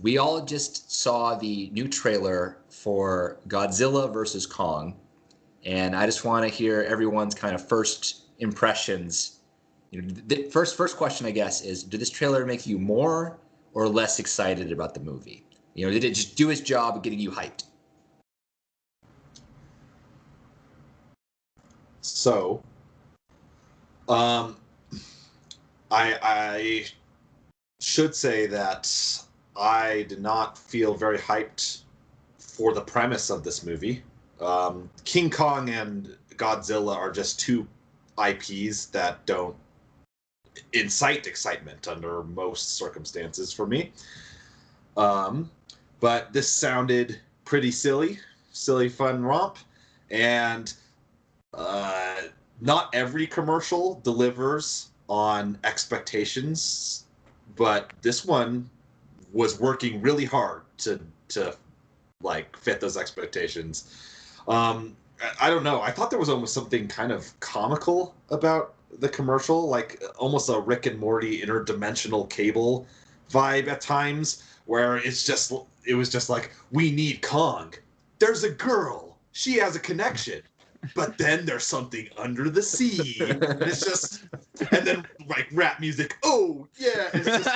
we all just saw the new trailer for Godzilla versus Kong, and I just want to hear everyone's kind of first impressions. The first question, I guess, is: did this trailer make you more or less excited about the movie? Did it just do its job of getting you hyped? So, I should say that I did not feel very hyped for the premise of this movie. King Kong and Godzilla are just two IPs that don't incite excitement under most circumstances for me. But this sounded pretty silly, fun romp, and not every commercial delivers on expectations, but this one was working really hard to like fit those expectations. I don't know. I thought there was almost something kind of comical about the commercial, like almost a Rick and Morty interdimensional cable vibe at times, where it was just like, we need Kong. There's a girl. She has a connection. But then there's something under the sea. And it's just, and then like rap music. Oh yeah. It's just,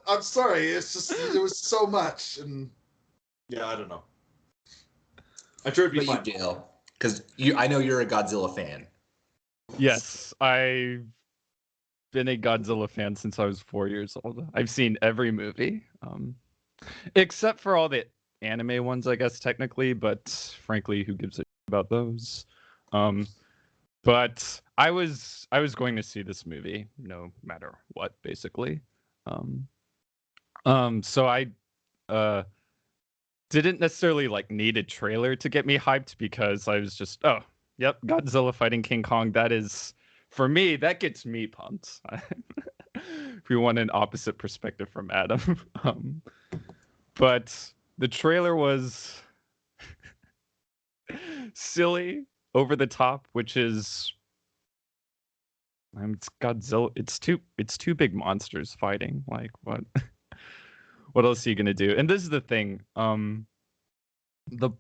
I'm sorry. It's just, there was so much. And yeah, I don't know. I'm sure it'd be fun. Dale, because I know you're a Godzilla fan. Yes, I've been a Godzilla fan since I was 4 years old. I've seen every movie, except for all the anime ones, I guess, technically. But frankly, who gives a shit about those? But I was going to see this movie no matter what, basically. So I didn't necessarily like need a trailer to get me hyped, because I was just, oh, yep, Godzilla fighting King Kong. That is, for me, that gets me pumped. If we want an opposite perspective from Adam. But the trailer was silly, over the top, which is, it's Godzilla. It's two big monsters fighting. Like, what? What else are you gonna do? And this is the thing. The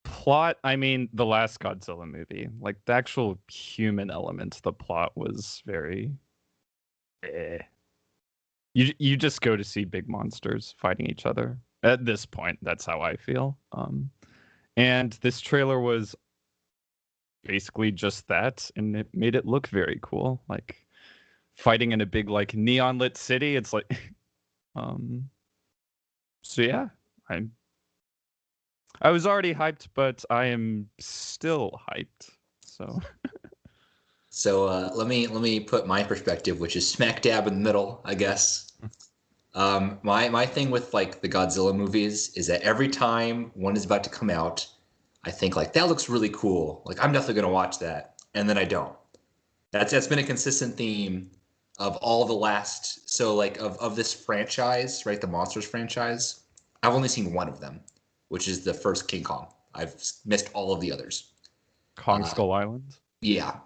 plot, I mean, the last Godzilla movie, like the actual human element, the plot was very You just go to see big monsters fighting each other. At this point, that's how I feel. And this trailer was basically just that, and it made it look very cool. Like fighting in a big like neon lit city. It's like so yeah, I was already hyped, but I am still hyped. So let me put my perspective, which is smack dab in the middle, I guess. My thing with like the Godzilla movies is that every time one is about to come out, I think like that looks really cool. Like I'm definitely gonna watch that, and then I don't. That's been a consistent theme of all the last, so like of this franchise, right? The Monsters franchise. I've only seen one of them, which is the first King Kong. I've missed all of the others. Kong Skull Island? Yeah.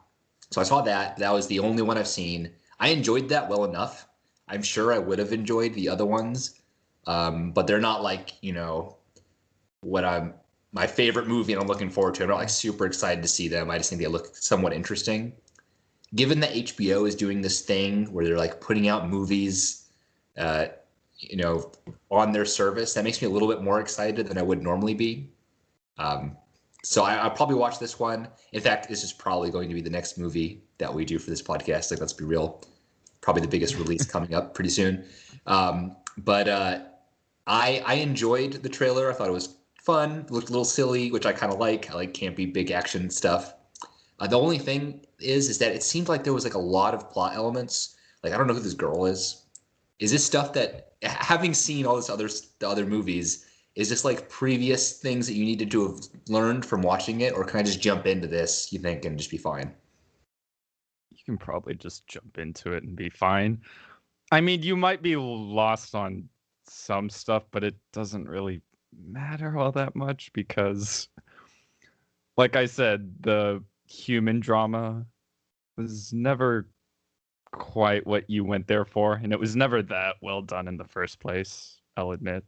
So I saw that. That was the only one I've seen. I enjoyed that well enough. I'm sure I would have enjoyed the other ones. But they're not like, my favorite movie and I'm looking forward to. I'm not like super excited to see them. I just think they look somewhat interesting. Given that HBO is doing this thing where they're like putting out movies, on their service, that makes me a little bit more excited than I would normally be. So I'll probably watch this one. In fact, this is probably going to be the next movie that we do for this podcast. Like, let's be real, probably the biggest release coming up pretty soon. But I enjoyed the trailer. I thought it was fun. It looked a little silly, which I kind of like. I like campy, big action stuff. The only thing is that it seemed like there was like a lot of plot elements. Like, I don't know who this girl is. Is this stuff that, having seen all the other movies, is this like previous things that you needed to have learned from watching it, or can I just jump into this, you think, and just be fine? You can probably just jump into it and be fine. I mean, you might be lost on some stuff, but it doesn't really matter all that much because, like I said, the human drama was never quite what you went there for, and it was never that well done in the first place. I'll admit.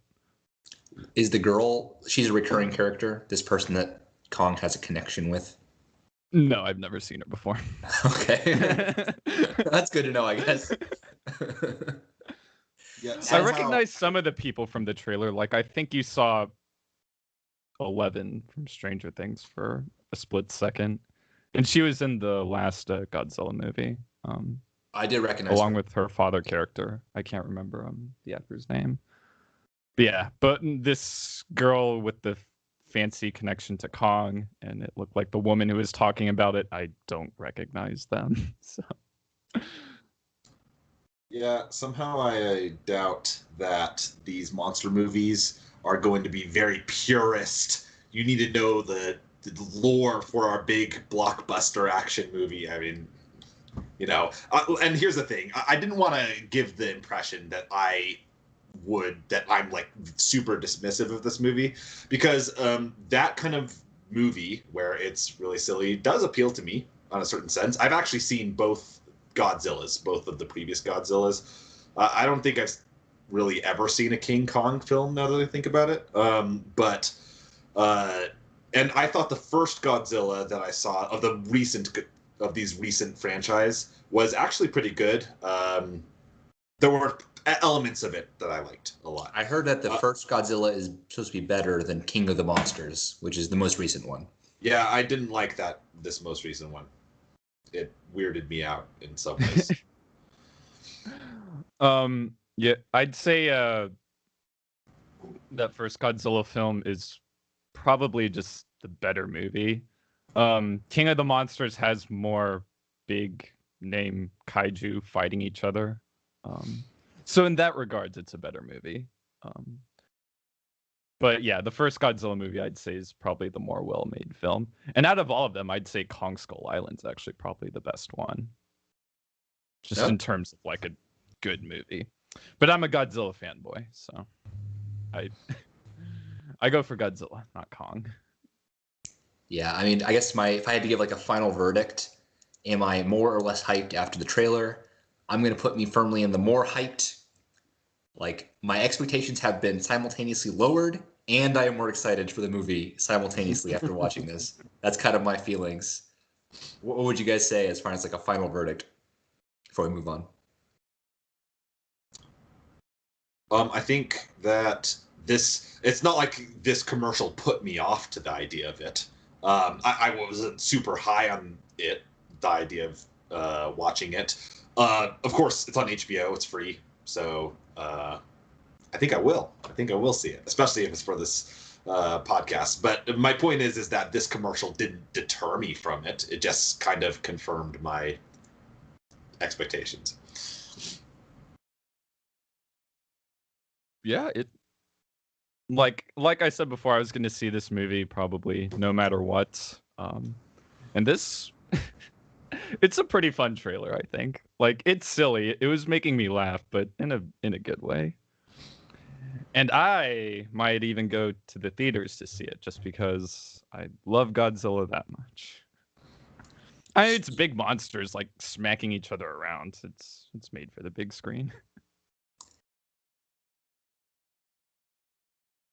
Is the girl? She's a recurring character. This person that Kong has a connection with. No, I've never seen her before. Okay, that's good to know, I guess. Yeah, I somehow- recognize some of the people from the trailer. Like, I think you saw Eleven from Stranger Things for a split second, and she was in the last Godzilla movie. I did recognize Along her. with her father character. I can't remember the actor's name. But yeah, but this girl with the fancy connection to Kong, and it looked like the woman who was talking about it. I don't recognize them. So Yeah, somehow I doubt that these monster movies are going to be very purist. You need to know the lore for our big blockbuster action movie. I mean, you know, and here's the thing. I didn't want to give the impression that I'm like super dismissive of this movie, because that kind of movie where it's really silly does appeal to me on a certain sense. I've actually seen both Godzillas, both of the previous Godzillas. I don't think I've really ever seen a King Kong film, now that I think about it. And I thought the first Godzilla that I saw of these recent franchise was actually pretty good. There were elements of it that I liked a lot. I heard that the first Godzilla is supposed to be better than King of the Monsters, which is the most recent one. Yeah, I didn't like this most recent one. It weirded me out in some ways. yeah, I'd say that first Godzilla film is probably just the better movie. King of the Monsters has more big name kaiju fighting each other. So in that regards, it's a better movie. But yeah, the first Godzilla movie I'd say is probably the more well-made film. And out of all of them, I'd say Kong Skull Island's actually probably the best one. Just Yep. in terms of like a good movie. But I'm a Godzilla fanboy, so I go for Godzilla, not Kong. Yeah, I mean, I guess if I had to give like a final verdict, am I more or less hyped after the trailer? I'm going to put me firmly in the more hyped. Like, my expectations have been simultaneously lowered, and I am more excited for the movie simultaneously after watching this. That's kind of my feelings. What would you guys say as far as like a final verdict before we move on? I think that it's not like this commercial put me off to the idea of it. I wasn't super high on the idea of watching it. Of course, it's on HBO, it's free. So I think I will. I think I will see it, especially if it's for this podcast. But my point is that this commercial didn't deter me from it. It just kind of confirmed my expectations. Yeah, it like I said before, I was going to see this movie probably no matter what. And this it's a pretty fun trailer, I think. Like, it's silly. It was making me laugh, but in a good way. And I might even go to the theaters to see it just because I love Godzilla that much. It's big monsters like smacking each other around. It's made for the big screen.